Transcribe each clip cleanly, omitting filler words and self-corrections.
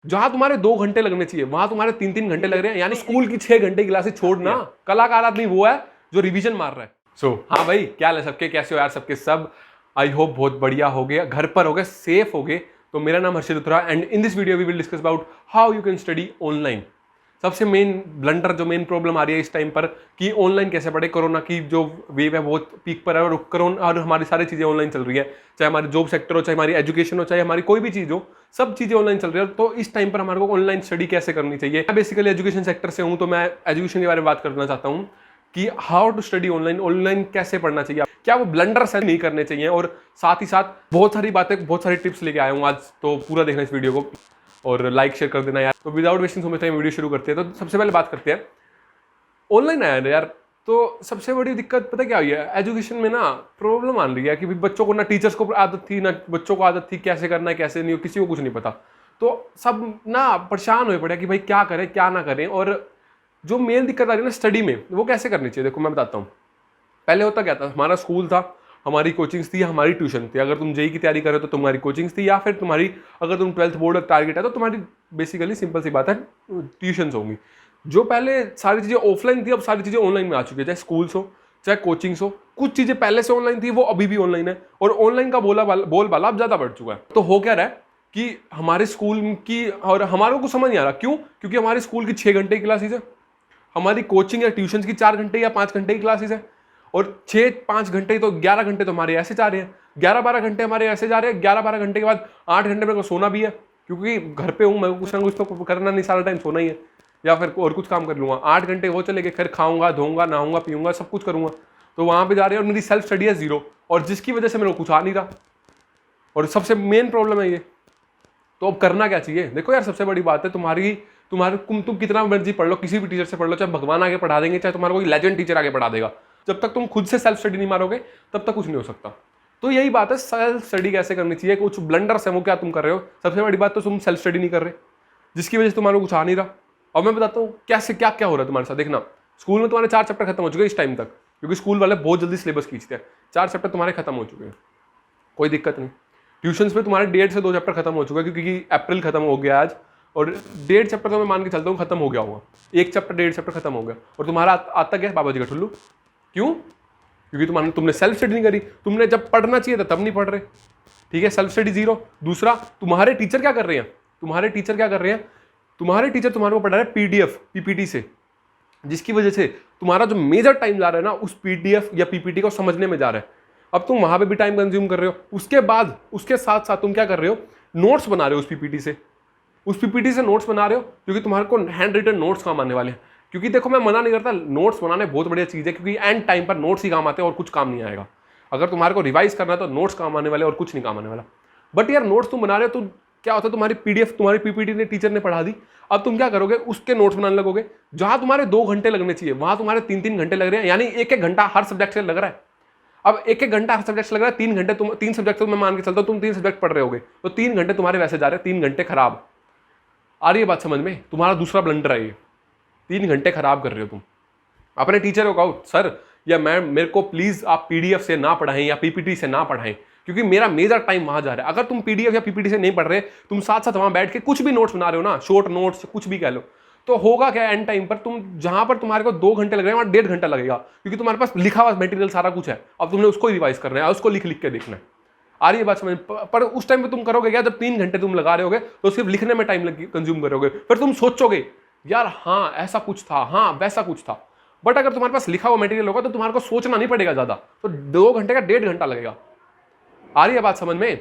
जहां तुम्हारे 2 घंटे लगने चाहिए वहां तुम्हारे 3-3 घंटे लग रहे हैं। यानी स्कूल की 6 घंटे की क्लासेस छोड़ना, कलाकार आदमी वो है जो रिवीजन मार रहा है। हाँ भाई, क्या हाल है सबके, कैसे हो यार सबके सब। आई होप बहुत बढ़िया हो गए, घर पर हो गए, सेफ हो गए। तो मेरा नाम Harshit Uttara and in this video we will discuss about how you can study online. सबसे मेन ब्लंडर, जो मेन प्रॉब्लम आ रही है इस टाइम पर कि ऑनलाइन कैसे पढ़े। कोरोना की जो वेव है बहुत पीक पर है और कोरोना और हमारी सारी चीज़ें ऑनलाइन चल रही है, चाहे हमारी जॉब सेक्टर हो, चाहे हमारी एजुकेशन हो, चाहे हमारी कोई भी चीज़ हो, सब चीज़ें ऑनलाइन चल रही है। तो इस टाइम पर हमारे को ऑनलाइन स्टडी कैसे करनी चाहिए। मैं बेसिकली एजुकेशन सेक्टर से हूँ, तो मैं एजुकेशन के बारे में बात करना चाहता हूँ कि how to study online, online कैसे पढ़ना चाहिए, क्या वो ब्लंडर्स नहीं करने चाहिए। और साथ ही साथ बहुत सारी बातें, बहुत सारी टिप्स लेके आया हूँ आज, तो पूरा देखना इस वीडियो को और लाइक शेयर कर देना यार। तो without wasting so much time video शुरू करते हैं। तो सबसे पहले बात करते हैं ऑनलाइन आया यार। तो सबसे बड़ी दिक्कत पता क्या हुई है, एजुकेशन में ना प्रॉब्लम आ रही है कि बच्चों को ना टीचर्स को आदत थी, ना बच्चों को आदत थी कैसे करना है कैसे नहीं, किसी को कुछ नहीं पता। तो सब ना परेशान हुए पड़े कि भाई क्या करें क्या ना करें। और जो मेन दिक्कत आ रही है ना स्टडी में, वो कैसे करनी चाहिए। देखो मैं बताता हूँ, पहले होता क्या था, हमारा स्कूल था, हमारी कोचिंग्स थी, हमारी ट्यूशन थी। अगर तुम जेई की तैयारी कर रहे हो तो तुम्हारी कोचिंग्स थी, या फिर तुम्हारी अगर तुम 12th बोर्ड टारगेट है तो तुम्हारी बेसिकली सिंपल सी बात है ट्यूशन्स होंगी। जो पहले सारी चीज़ें ऑफलाइन थी, अब सारी चीज़ें ऑनलाइन में आ चुकी है, चाहे स्कूल्स हो चाहे कोचिंग्स हो। कुछ चीज़ें पहले से ऑनलाइन थी, वो अभी भी ऑनलाइन है, और ऑनलाइन का बोलबाला अब ज़्यादा बढ़ चुका है। तो हो क्या रहा है कि हमारे स्कूल की, और हमारे को समझ नहीं आ रहा क्यों, क्योंकि हमारे स्कूल की 6 घंटे की क्लासेज है, हमारी कोचिंग या ट्यूशन की 4 घंटे या 5 घंटे की क्लासेस है, और 6-5 घंटे तो 11 घंटे तो हमारे ऐसे जा रहे हैं, 11-12 घंटे हमारे ऐसे जा रहे हैं। 11-12 घंटे के बाद 8 घंटे मेरे को सोना भी है, क्योंकि घर पे हूँ मैं, कुछ ना कुछ तो करना नहीं, सारा टाइम सोना ही है, या फिर और कुछ काम कर लूँगा। 8 घंटे वो चले गए, फिर खाऊंगा धोऊंगा नहाऊंगा पीऊंगा सब कुछ करूँगा, तो वहाँ पे जा रहे हैं। और मेरी सेल्फ स्टडी है 0, और जिसकी वजह से मेरे को कुछ आ नहीं रहा, और सबसे मेन प्रॉब्लम है ये। तो अब करना क्या चाहिए। देखो यार, सबसे बड़ी बात है तुम कितना मर्जी पढ़ लो, किसी भी टीचर से पढ़ लो, चाहे भगवान आगे पढ़ा देंगे, चाहे तुम्हारा कोई लेजेंड टीचर आगे पढ़ा देगा, जब तक तुम खुद से सेल्फ स्टडी नहीं मारोगे तब तक कुछ नहीं हो सकता। तो यही बात है, सेल्फ स्टडी कैसे करनी चाहिए। कुछ ब्लंडर्स है वो क्या तुम कर रहे हो। सबसे बड़ी बात तो तुम सेल्फ स्टडी नहीं कर रहे, जिसकी वजह से तुम्हारा कुछ आ नहीं रहा। और मैं बताता हूँ कैसे क्या क्या हो रहा है तुम्हारे साथ। देखना, स्कूल में तुम्हारे 4 चैप्टर खत्म हो चुके हैं इस टाइम तक, क्योंकि स्कूल वाले बहुत जल्दी सिलेबस खींचते हैं। 4 चैप्टर तुम्हारे खत्म हो चुके हैं, कोई दिक्कत नहीं। ट्यूशन्स पे तुम्हारे 1.5 से 2 चैप्टर खत्म हो चुका है, क्योंकि अप्रैल खत्म हो गया आज, और 1.5 चैप्टर तो मैं मान के चलता हूँ खत्म हो गया होगा। 1 चैप्टर 1.5 चैप्टर खत्म हो गया, और तुम्हारा आता गया बाबा जी का ठुल्लू। क्यों? क्योंकि तुमने सेल्फ स्टडी नहीं करी। तुमने जब पढ़ना चाहिए था तब नहीं पढ़ रहे, ठीक है, सेल्फ स्टडी 0। दूसरा, तुम्हारे टीचर क्या कर रहे हैं, तुम्हारे टीचर तुम्हारे को पढ़ा रहे हैं पीडीएफ पीपीटी से, जिसकी वजह से तुम्हारा जो मेजर टाइम जा रहा है ना उस पीडीएफ या पीपीटी को समझने में जा रहा है। अब तुम वहां पे भी टाइम कंज्यूम कर रहे हो, उसके बाद उसके साथ साथ तुम क्या कर रहे हो, नोट्स बना रहे हो उस पीपीटी से नोट्स बना रहे हो, क्योंकि तुम्हारे को हैंड रिटन नोट्स काम आने वाले हैं। क्योंकि देखो, मैं मना नहीं करता, नोट्स बनाने बहुत बढ़िया चीज़ है, क्योंकि एंड टाइम पर नोट्स ही काम आते हैं और कुछ काम नहीं आएगा। अगर तुम्हारे को रिवाइज करना है तो नोट्स काम आने वाले और कुछ नहीं काम आने वाला। बट यार, नोट्स तुम बना रहे हो तो क्या होता है, तुम्हारी पीडीएफ तुम्हारी पीपीटी ने टीचर ने पढ़ा दी, अब तुम क्या करोगे, उसके नोट्स बनाने लगोगे। जहां तुम्हारे 2 घंटे लगने चाहिए वहां तुम्हारे 3-3 घंटे लग रहे हैं, यानी 1-1 घंटा हर सब्जेक्ट से लग रहा है। अब 1-1 घंटा हर सब्जेक्ट से लग रहा है, 3 घंटे तुम 3 सब्जेक्ट तो मैं मान के चलता हूं तुम 3 सब्जेक्ट पढ़ रहे होगे, तो 3 घंटे तुम्हारे वैसे जा रहे हैं, 3 घंटे खराब। आ रही है बात समझ में? तुम्हारा दूसरा ब्लंडर है ये, 3 घंटे खराब कर रहे हो तुम। अपने टीचर को कहो, सर या मैम मेरे को प्लीज आप पीडीएफ से ना पढ़ाएं या पीपीटी से ना पढ़ाएं, क्योंकि मेरा मेजर टाइम वहां जा रहा है। अगर तुम पीडीएफ या पीपीटी से नहीं पढ़ रहे, तुम साथ साथ वहां बैठ के कुछ भी नोट्स बना रहे हो ना, शॉर्ट नोट्स कुछ भी कह लो, तो होगा क्या, एंड टाइम पर तुम जहां पर तुम्हारे को 2 घंटे लग रहे हैं वहां 1.5 घंटा लगेगा, क्योंकि तुम्हारे पास लिखा हुआ मटेरियल सारा कुछ है। अब तुमने उसको रिवाइज करना है, उसको लिख लिख के देखना है। आ रही है बात समझ? पर उस टाइम पे तुम करोगे क्या, जब 3 घंटे तुम लगा रहे होगे तो सिर्फ लिखने में टाइम कंज्यूम करोगे, फिर तुम सोचोगे यार हाँ ऐसा कुछ था, हाँ वैसा कुछ था। बट अगर तुम्हारे पास लिखा हुआ मटेरियल होगा तो तुम्हारे को सोचना नहीं पड़ेगा ज्यादा, तो 2 घंटे का 1.5 घंटा लगेगा। आ रही है बात समझ में?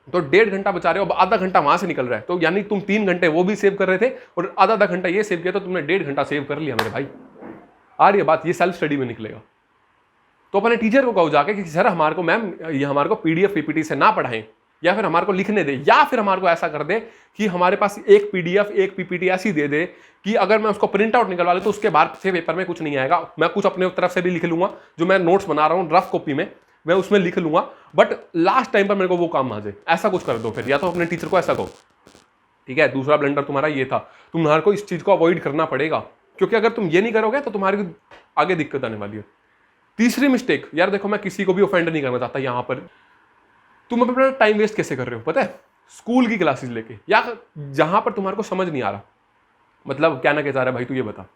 तो 1.5 घंटा बचा रहे हो, आधा घंटा वहां से निकल रहा है, तो यानी तुम 3 घंटे वो भी सेव कर रहे थे और आधा घंटा ये सेव किया, तो तुमने 1.5 घंटा सेव कर लिया मेरे भाई। आ रही है बात? ये सेल्फ स्टडी में निकलेगा। तो अपने टीचर को कहो जाके कि सर हमारे को मैम ये हमारे को पीडीएफ पीपीटी से ना पढ़ाएं, या फिर हमारे को लिखने दे, या फिर हमारे को ऐसा कर दे कि हमारे पास एक पीडीएफ एक पीपीटी ऐसी दे दे कि अगर मैं उसको प्रिंट आउट निकलवा ले तो उसके बाद से पेपर में कुछ नहीं आएगा। मैं कुछ अपने तरफ से भी लिख लूंगा, जो मैं नोट्स बना रहा हूँ रफ कॉपी में मैं उसमें लिख लूंगा, बट लास्ट टाइम पर मेरे को वो काम आ जाए। ऐसा कुछ कर दो फिर, या तो अपने टीचर को ऐसा कहो, ठीक है। दूसरा ब्लंडर तुम्हारा ये था, तुम्हारे को इस चीज को अवॉइड करना पड़ेगा, क्योंकि अगर तुम ये नहीं करोगे तो तुम्हारी आगे दिक्कत आने वाली है। तीसरी मिस्टेक, यार देखो मैं किसी को भी ऑफेंड नहीं करना चाहता, यहां पर तुम अपना टाइम वेस्ट कैसे कर रहे हो पता है। स्कूल की क्लासेस लेके, या जहां पर तुम्हारे को समझ नहीं आ रहा, मतलब क्या ना क्या चाह रहा है भाई तू ये बता।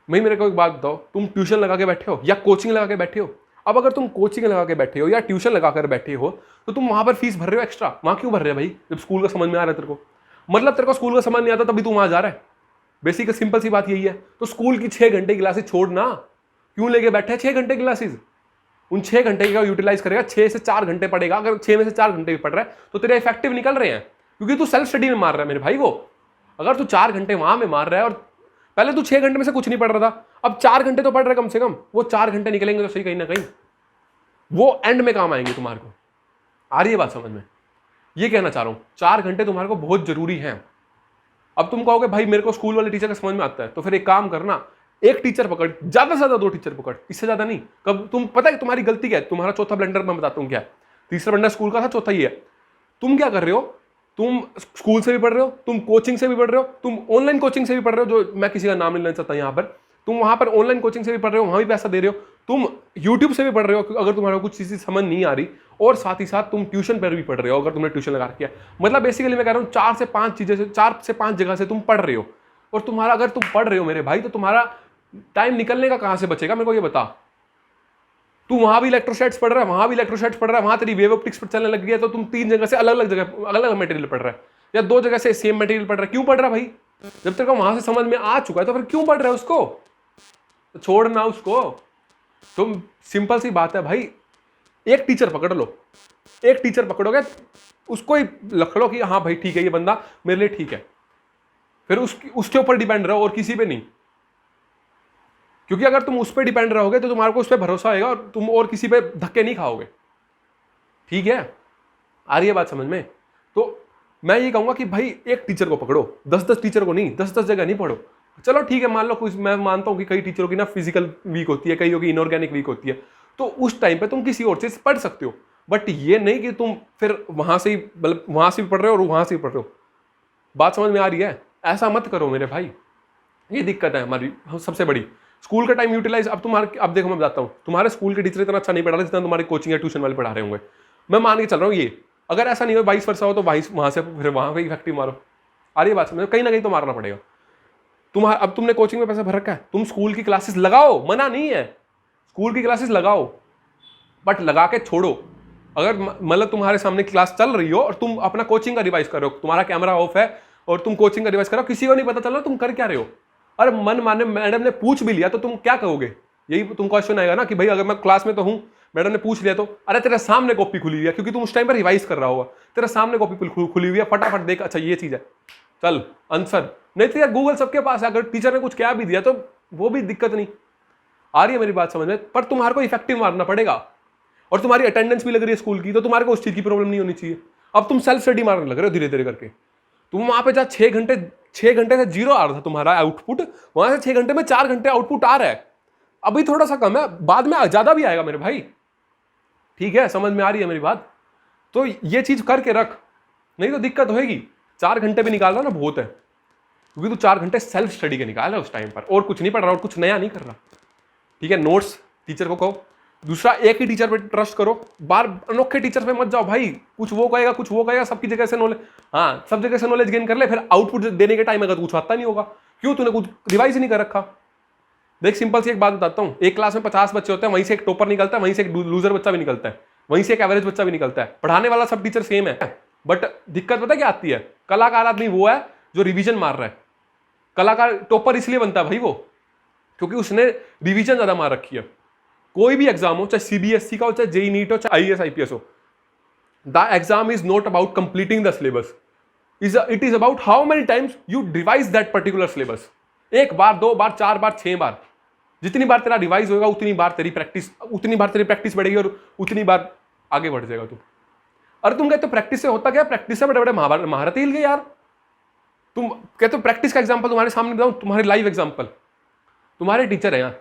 मैं मेरे को एक बात बताओ, तुम ट्यूशन लगा के बैठे हो या कोचिंग लगा के बैठे हो? अब अगर तुम कोचिंग लगा के बैठे हो या ट्यूशन लगा कर बैठे हो तो तुम वहां पर फीस भर रहे हो एक्स्ट्रा। वहां क्यों भर रहे हो भाई, जब स्कूल का समझ में आ रहा है तेरे को? मतलब तेरे को स्कूल का समझ नहीं आता तभी तू वहां जा रहा है। बेसिक सिंपल सी बात यही है। तो स्कूल की 6 घंटे की क्लासेस छोड़ना, क्यों लेके बैठे 6 घंटे की क्लासेस? उन 6 घंटे का यूटिलाइज करेगा, 6 से 4 घंटे पढ़ेगा। अगर 6 में से 4 घंटे भी पढ़ रहा है तो तेरे इफेक्टिव निकल रहे हैं, क्योंकि तू सेल्फ स्टडी में मार रहा है मेरे भाई। वो अगर तू 4 घंटे वहां में मार रहा है और पहले तू 6 घंटे में से कुछ नहीं पढ़ रहा था, अब 4 घंटे तो पढ़ रहा है कम से कम, वो 4 घंटे निकलेंगे तो सही कहीं ना कहीं वो एंड में काम आएंगे तुम्हारे को। आ रही है बात समझ में? ये कहना चाह रहा हूं, 4 घंटे तुम्हारे को बहुत जरूरी है। अब तुम कहोगे भाई मेरे को स्कूल वाले टीचर का समझ में आता है, तो फिर एक काम करना, एक टीचर पकड़, ज्यादा से ज्यादा 2 टीचर पकड़, इससे ज्यादा नहीं। कब तुम पता है तुम्हारी गलती क्या है? तुम्हारा चौथा ब्लंडर मैं बताता हूं क्या है। तीसरा ब्लंडर स्कूल का था, चौथा ये है। तुम क्या कर रहे हो? तुम स्कूल से भी पढ़ रहे हो, तुम कोचिंग से भी पढ़ रहे हो, तुम ऑनलाइन कोचिंग से भी पढ़ रहे हो, जो मैं किसी का नाम नहीं लेना चाहता यहां पर। तुम वहां पर ऑनलाइन कोचिंग से भी पढ़ रहे हो, वहां भी पैसा दे रहे हो, तुम यूट्यूब से भी पढ़ रहे हो अगर तुम्हारा कुछ चीज़ समझ नहीं आ रही, और साथ ही साथ तुम ट्यूशन पर भी पढ़ रहे हो अगर तुमने ट्यूशन लगा रखी है। मतलब बेसिकली मैं कह रहा हूँ 4 से 5 चीजें से, 4 से 5 जगह से तुम पढ़ रहे हो। और तुम्हारा, अगर तुम पढ़ रहे हो मेरे भाई, तो तुम्हारा टाइम निकलने का कहां से बचेगा मेरे को ये बता। तू वहां भी इलेक्ट्रोस्टैटिक्स पढ़ रहा है, वहां भी इलेक्ट्रोस्टैटिक्स पढ़ रहा है, वहां तेरी वेव ऑप्टिक्स पर चलने लग गया, तो तुम 3 जगह से अलग अलग जगह अलग अलग मटेरियल पढ़ रहा है, या 2 जगह से सेम मटेरियल पढ़ रहा है। क्यों पढ़ रहा है भाई? जब तेरे को वहां से समझ में आ चुका है तो फिर क्यों पढ़ रहा है उसको? तो छोड़ना उसको। तुम, सिंपल सी बात है भाई, एक टीचर पकड़ लो, एक टीचर पकड़ोगे उसको ही लख लो कि हाँ भाई ठीक है ये बंदा मेरे लिए ठीक है, फिर उसके ऊपर डिपेंड रहो और किसी पे नहीं। क्योंकि अगर तुम उस पर डिपेंड रहोगे तो तुम्हारे को उस पर भरोसा आएगा और तुम और किसी पे धक्के नहीं खाओगे। ठीक है, आ रही है बात समझ में? तो मैं ये कहूंगा कि भाई एक टीचर को पकड़ो, 10-10 टीचर को नहीं, 10-10 जगह नहीं पढ़ो। चलो ठीक है, मान लो कुछ, मैं मानता हूं कि कई टीचरों की ना फिजिकल वीक होती है, कईयों की इनऑर्गेनिक वीक होती है, तो उस टाइम पे तुम किसी और चीज पढ़ सकते हो। बट ये नहीं कि तुम फिर वहां से ही, मतलब वहां से भी पढ़ रहे हो और वहां से भी पढ़ रहे हो। बात समझ में आ रही है? ऐसा मत करो मेरे भाई, ये दिक्कत है हमारी सबसे बड़ी। स्कूल का टाइम यूटिलाइज, अब देखो मैं बताता हूँ, तुम्हारे स्कूल के टीचर इतना अच्छा नहीं पढ़ा रहे जितना तुम्हारे कोचिंग या ट्यूशन वाले पढ़ा रहे होंगे। मैं मान के चल रहा हूँ ये, अगर ऐसा नहीं हो, 22 वर्षा हो, तो 22 वहां से फिर वहां पे इफेक्टिव मारो। आ रही है बात समझ में? कहीं ना कहीं तो मारना पड़ेगा। तुम्हारा, अब तुमने कोचिंग में पैसा भर रखा है, तुम स्कूल की क्लासेस लगाओ, मना नहीं है, स्कूल की क्लासेस लगाओ, बट लगा के छोड़ो। अगर मतलब तुम्हारे सामने क्लास चल रही हो और तुम अपना कोचिंग का रिवाइज कर रहे हो, तुम्हारा कैमरा ऑफ है और तुम कोचिंग का रिवाइज कर रहे हो, किसी को नहीं पता चल रहा तुम कर क्या रहे हो। अरे मन माने मैडम ने पूछ भी लिया तो तुम क्या कहोगे? यही तुम क्वेश्चन आएगा ना कि भाई अगर मैं क्लास में तो हूं, मैडम ने पूछ लिया तो, अरे तेरे सामने कॉपी खुली हुई है, क्योंकि तुम उस टाइम पर रिवाइज कर रहा होगा, तेरे सामने कॉपी खुली हुई है, फटाफट देख, अच्छा ये चीज है, चल आंसर। नहीं तो यार गूगल सबके पास है, अगर टीचर ने कुछ क्या भी दिया तो वो भी दिक्कत नहीं। आ रही है मेरी बात समझ में? पर तुम्हारे को इफेक्टिव मारना पड़ेगा, और तुम्हारी अटेंडेंस भी लग रही है स्कूल की, तो तुम्हारे को उस चीज की प्रॉब्लम नहीं होनी चाहिए। अब तुम सेल्फ स्टडी मारने लग रहे हो धीरे धीरे करके। तुम वहां पे जहाँ 6 घंटे से 0 आ रहा था तुम्हारा आउटपुट, वहां से 6 घंटे में 4 घंटे आउटपुट आ रहा है। अभी थोड़ा सा कम है, बाद में ज्यादा भी आएगा मेरे भाई। ठीक है, समझ में आ रही है मेरी बात? तो ये चीज करके रख, नहीं तो दिक्कत होगी। 4 घंटे भी निकाल रहा ना बहुत है, क्योंकि तू 4 घंटे सेल्फ स्टडी के निकाल रहा है उस टाइम पर, और कुछ नहीं पढ़ रहा और कुछ नया नहीं कर रहा। ठीक है, नोट्स टीचर को कहो। दूसरा, एक ही टीचर पे ट्रस्ट करो, बार अनोखे टीचर पे मत जाओ भाई, कुछ वो कहेगा कुछ वो कहेगा, सबकी जगह से नॉलेज, हाँ सब जगह से नॉलेज गेन कर ले, फिर आउटपुट देने के टाइम अगर कुछ आता नहीं होगा, क्यों? तूने कुछ रिवाइज ही नहीं कर रखा। देख सिंपल सी एक बात बताता हूँ, एक क्लास में 50 बच्चे होते हैं, वहीं से एक टॉपर निकलता है, वहीं से एक लूजर बच्चा भी निकलता है, वहीं से एक एवरेज बच्चा भी निकलता है। पढ़ाने वाला सब टीचर सेम है, बट दिक्कत पता क्या आती है? कलाकार आदमी वो है जो रिविजन मार रहा है। कलाकार टॉपर इसलिए बनता है भाई वो, क्योंकि उसने रिविजन ज्यादा मार रखी है। कोई भी एग्जाम हो, चाहे सीबीएसई का हो, चाहे जेईई नीट हो, चाहे आईएएस आईपीएस हो, the exam is not about completing the syllabus, it is about how many times you revise that particular syllabus. 1 बार, 2 बार, 4 बार, 6 बार, जितनी बार तेरा रिवाइज होगा उतनी बार तेरी प्रैक्टिस बढ़ेगी और उतनी बार आगे बढ़ जाएगा तू। अरे तुम कहते हो प्रैक्टिस से होता क्या? प्रैक्टिस से बड़े बड़े महारत हिल गए यार। तुम कहते हो प्रैक्टिस का एग्जाम्पल तुम्हारे सामने बताऊं, तुम्हारे लाइव एग्जाम्पल, तुम्हारे टीचर है यहाँ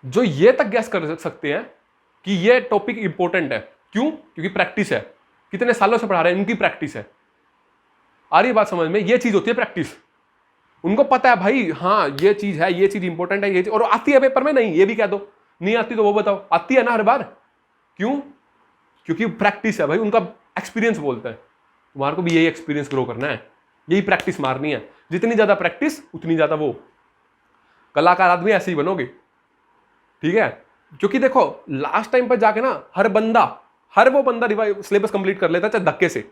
जो ये तक गैस कर सकते हैं कि ये टॉपिक इंपॉर्टेंट है। क्यों? क्योंकि प्रैक्टिस है, कितने सालों से पढ़ा रहे हैं, इनकी प्रैक्टिस है। आ रही बात समझ में? ये चीज होती है प्रैक्टिस। उनको पता है भाई, हाँ ये चीज है, ये चीज इंपॉर्टेंट है, ये चीज, और आती है पेपर में, नहीं ये भी कह दो, नहीं आती तो वो बताओ, आती है ना हर बार। क्यों? क्योंकि प्रैक्टिस है भाई, उनका एक्सपीरियंस बोलता है। तुम्हारे को भी यही एक्सपीरियंस ग्रो करना है, यही प्रैक्टिस मारनी है। जितनी ज्यादा प्रैक्टिस उतनी ज्यादा वो कलाकार आदमी ऐसे ही बनोगे, ठीक है। क्योंकि देखो लास्ट टाइम पर जाके ना हर वो बंदा सिलेबस कंप्लीट कर लेता है, चाहे धक्के से।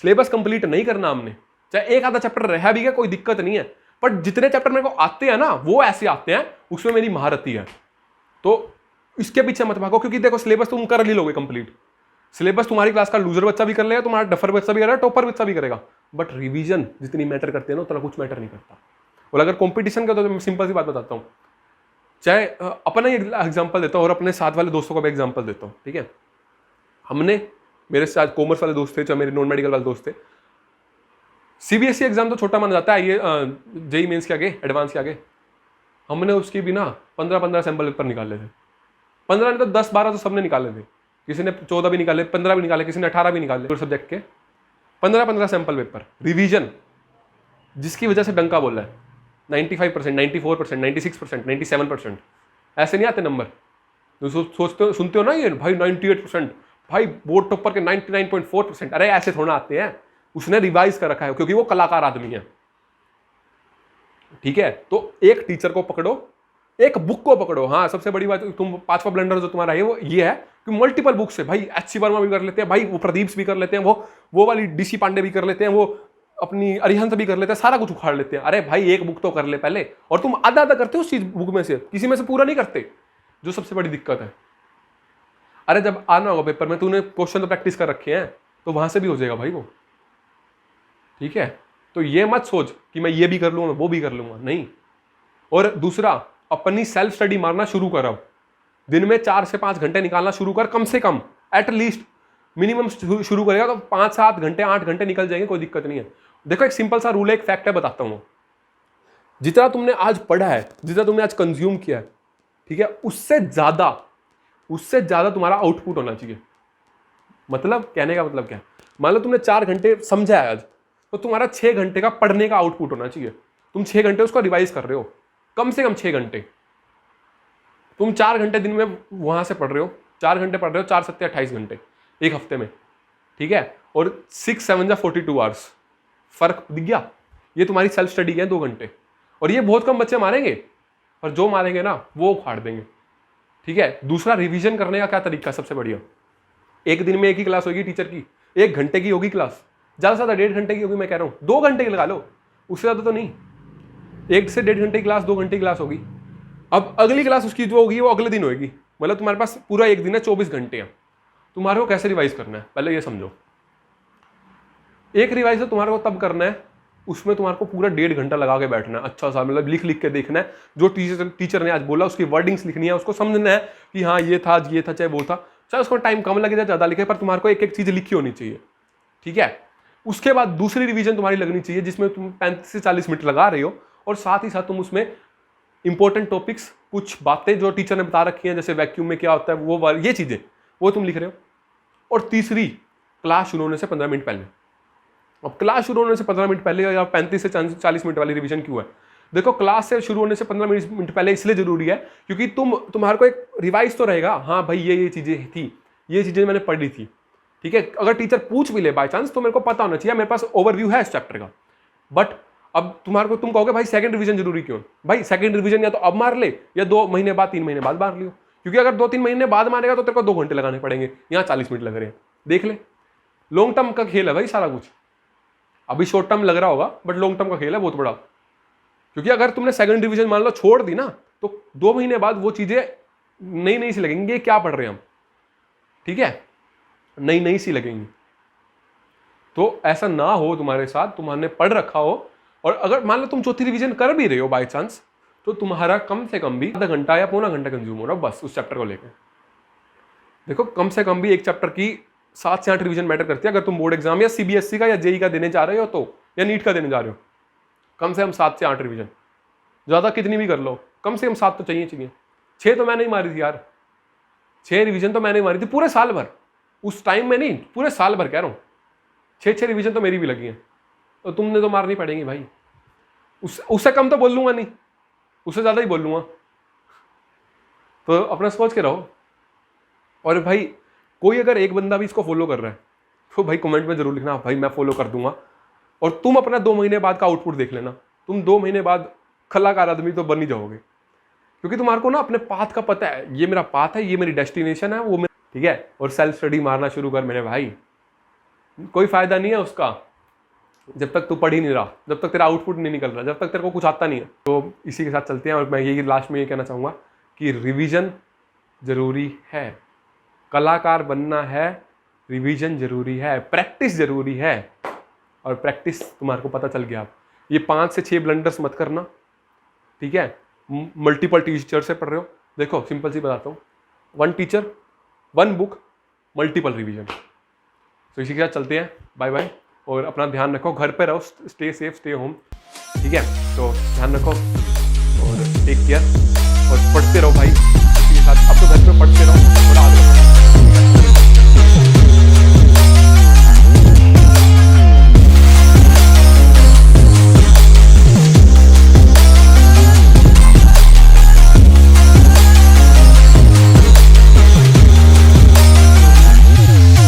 सिलेबस कंप्लीट नहीं करना हमने, चाहे एक आधा चैप्टर रहा भी है कोई दिक्कत नहीं है, पर जितने चैप्टर मेरे को आते हैं ना वो ऐसे आते हैं, उसमें मेरी महारत ही है। तो इसके पीछे मत भागो, क्योंकि देखो सिलेबस तुम कर ही लोगे कंप्लीट। सिलेबस तुम्हारी क्लास का लूजर बच्चा भी कर लेगा, तुम्हारा डफर बच्चा भी करेगा, टॉपर बच्चा भी करेगा, बट रिवीजन जितनी मैटर करती है ना उतना कुछ मैटर नहीं करता। और अगर कंपटीशन का तो मैं सिंपल सी बात बताता हूँ, चाहे अपना ही एग्जांपल देता हूँ और अपने साथ वाले दोस्तों का भी एग्जांपल देता हूँ, ठीक है। हमने, मेरे साथ कॉमर्स वाले दोस्त थे, चाहे मेरे नॉन मेडिकल वाले दोस्त थे, सीबीएसई एग्जाम तो छोटा माना जाता है, ये जेई मेंस के आगे, एडवांस के आगे, हमने उसकी भी ना 15-15 सैंपल पेपर निकाले थे। 15 नहीं तो 10-12 तो सबने निकाले थे, किसी ने 14 भी निकाले, 15 भी निकाले, किसी ने 18 भी निकाले, पूरे सब्जेक्ट के 15-15 सैंपल पेपर रिवीजन, जिसकी वजह से डंका बोल रहा है 95%, 94%, 96%, 97%। ऐसे नहीं आते नंबर तो सोचते हो, सुनते हो ना ये भाई 98%, भाई बोर्ड टॉपर के 99.4%, अरे ऐसे थोड़ा आते हैं, उसने रिवाइज कर रखा है क्योंकि वो कलाकार आदमी है, ठीक है। तो एक टीचर को पकड़ो, एक बुक को पकड़ो। हाँ, सबसे बड़ी बात तुम 5वां ब्लंडर जो तुम्हारा है वो ये है कि मल्टीपल बुक्स है भाई, एच.सी. वर्मा भी कर लेते हैं भाई, वो प्रदीप भी कर लेते हैं, वो वाली डी.सी. पांडे भी कर लेते हैं, वो अपनी अरिहंत भी कर लेते हैं, सारा कुछ उखाड़ लेते हैं। अरे भाई एक बुक तो कर ले पहले, और तुम आधा आधा करते हो उस चीज बुक में से, किसी में से पूरा नहीं करते, जो सबसे बड़ी दिक्कत है। अरे जब आना होगा पेपर में, तूने क्वेश्चन तो प्रैक्टिस कर रखे हैं, तो वहां से भी हो जाएगा भाई वो, ठीक है। तो ये मत सोच कि मैं ये भी कर लूंगा, वो भी कर लूंगा, नहीं। और दूसरा, अपनी सेल्फ स्टडी मारना शुरू कर। अब दिन में 4 से 5 घंटे निकालना शुरू कर, कम से कम, एटलीस्ट मिनिमम शुरू करेगा तो 5-7 घंटे 8 घंटे निकल जाएंगे, कोई दिक्कत नहीं है। देखो एक सिंपल सा रूल है, एक फैक्ट है, बताता हूं। जितना तुमने आज पढ़ा है, जितना तुमने आज कंज्यूम किया है, ठीक है, उससे ज्यादा तुम्हारा आउटपुट होना चाहिए। मतलब कहने का मतलब क्या है, मान लो तुमने 4 घंटे समझा है आज, तो तुम्हारा 6 घंटे का पढ़ने का आउटपुट होना चाहिए। तुम 6 घंटे उसको रिवाइज कर रहे हो, कम से कम 6 घंटे। तुम 4 घंटे दिन में वहां से पढ़ रहे हो, 4 घंटे पढ़ रहे हो, 4 7 28 घंटे एक हफ्ते में, ठीक है। और 6 7 जा 42 आवर्स, फर्क दिख गया। ये तुम्हारी सेल्फ स्टडी है 2 घंटे, और ये बहुत कम बच्चे मारेंगे, पर जो मारेंगे ना वो उखाड़ देंगे, ठीक है। दूसरा, रिवीजन करने का क्या तरीका सबसे बढ़िया, एक दिन में एक ही क्लास होगी टीचर की, 1 घंटे की होगी क्लास, ज्यादा से ज्यादा 1.5 घंटे की होगी, मैं कह रहा हूं 2 घंटे की लगा लो, उससे ज्यादा तो नहीं। 1 से 1.5 घंटे की क्लास 2 घंटे की क्लास होगी। अब अगली क्लास उसकी जो होगी वो अगले दिन होगी, मतलब तुम्हारे पास पूरा एक दिन है, 24 घंटे हैं। तुम्हारे को कैसे रिवाइज करना है पहले ये समझो। एक रिवाइज तो तुम्हारे को तब करना है, उसमें तुम्हारे को पूरा 1.5 घंटा लगा के बैठना है, अच्छा सा, मतलब लिख लिख के देखना है, जो टीचर ने आज बोला उसकी वर्डिंग्स लिखनी है, उसको समझना है कि हाँ ये था, ये था, चाहे वो था, चाहे उसको टाइम कम लगे चाहे ज्यादा लिखे, पर तुम्हारे को एक एक चीज लिखी होनी चाहिए, ठीक है। उसके बाद दूसरी रिवीजन तुम्हारी लगनी चाहिए, जिसमें तुम 35 से 40 मिनट लगा रहे हो, और साथ ही साथ तुम उसमें इंपॉर्टेंट टॉपिक्स, कुछ बातें जो टीचर ने बता रखी हैं, जैसे वैक्यूम में क्या होता है, वो ये चीजें वो तुम लिख रहे हो। और तीसरी, क्लास शुरू होने से 15 मिनट पहले। अब क्लास शुरू होने से 15 मिनट पहले या 35 से 40 मिनट वाली रिवीजन क्यों है? देखो क्लास से शुरू होने से 15 मिनट पहले इसलिए जरूरी है क्योंकि तुम्हारे को एक रिवाइज तो रहेगा, हाँ भाई ये चीजें थी, ये चीजें मैंने पढ़ी थी, ठीक है। अगर टीचर पूछ भी ले बाय चांस, तो मेरे को पता होना चाहिए, मेरे पास ओवरव्यू है इस चैप्टर का। बट अब तुम्हारे को, तुम कहोगे भाई सेकंड रिवीजन जरूरी क्यों? भाई सेकंड रिवीजन या तो अब मार ले, या 2 महीने बाद, 3 महीने बाद मार लियो, क्योंकि अगर 2-3 महीने बाद मारेगा तो तेरे को 2 घंटे लगाने पड़ेंगे, यहाँ 40 मिनट लग रहे हैं। देख ले, लॉन्ग टर्म का खेल है भाई सारा कुछ। अभी शॉर्ट टर्म लग रहा होगा, बट लॉन्ग टर्म का खेल है बहुत बड़ा, क्योंकि अगर तुमने सेकंड डिवीजन मान लो छोड़ दी ना, तो 2 महीने बाद वो चीजें नई नई सी लगेंगी, क्या पढ़ रहे हैं हम, ठीक है, नई नई सी लगेंगी। तो ऐसा ना हो तुम्हारे साथ, तुमने पढ़ रखा हो, और अगर मान लो तुम चौथी रिवीजन कर भी रहे हो बाय चांस, तो तुम्हारा कम से कम भी आधा घंटा या पौना घंटा कंज्यूम हो रहा है बस उस चैप्टर को लेकर। देखो कम से कम भी एक चैप्टर की 7 से 8 रिवीजन मैटर करती है, अगर तुम बोर्ड एग्जाम या सीबीएसई का या जेई का देने जा रहे हो, तो या नीट का देने जा रहे हो, कम से कम 7 से 8 रिवीजन, ज्यादा कितनी भी कर लो, कम से कम 7 तो चाहिए। 6 तो मैंने ही मारी थी यार, 6 रिवीजन तो मैंने ही मारी थी पूरे साल भर, उस टाइम में नहीं, पूरे साल भर कह रहा हूँ, 6 रिवीजन तो मेरी भी लगी है, तो तुमने तो मारनी पड़ेगी भाई। उससे कम तो बोल लूंगा नहीं, उससे ज्यादा ही बोल लूंगा, तो अपना सोच के रहो। और भाई कोई अगर एक बंदा भी इसको फॉलो कर रहा है तो भाई कमेंट में जरूर लिखना भाई मैं फॉलो कर दूंगा। और तुम अपना 2 महीने बाद का आउटपुट देख लेना, तुम 2 महीने बाद कलाकार आदमी तो बन ही जाओगे, क्योंकि तुम्हारे को ना अपने पाथ का पता है, ये मेरा पाथ है, ये मेरी डेस्टिनेशन है, वो ठीक है। और सेल्फ स्टडी मारना शुरू कर मेरे भाई, कोई फायदा नहीं है उसका जब तक तू पढ़ ही नहीं रहा, जब तक तेरा आउटपुट नहीं निकल रहा, जब तक तेरे को कुछ आता नहीं है। तो इसी के साथ चलते हैं और मैं यही लास्ट में ये कहना चाहूँगा कि रिवीजन जरूरी है, कलाकार बनना है, रिवीजन जरूरी है, प्रैक्टिस जरूरी है। और प्रैक्टिस तुम्हारे को पता चल गया, आप ये 5 से 6 ब्लंडर्स मत करना, ठीक है। मल्टीपल टीचर से पढ़ रहे हो, देखो सिंपल सी बताता हूँ, 1 टीचर 1 बुक मल्टीपल रिवीजन। तो इसी के साथ चलते हैं, बाय बाय। और अपना ध्यान रखो, घर पे रहो, स्टे सेफ, स्टे होम, ठीक है। तो ध्यान रखो और टेक केयर और पढ़ते रहो भाई, इसी के साथ अब तो घर पे पढ़ते रहो और आगे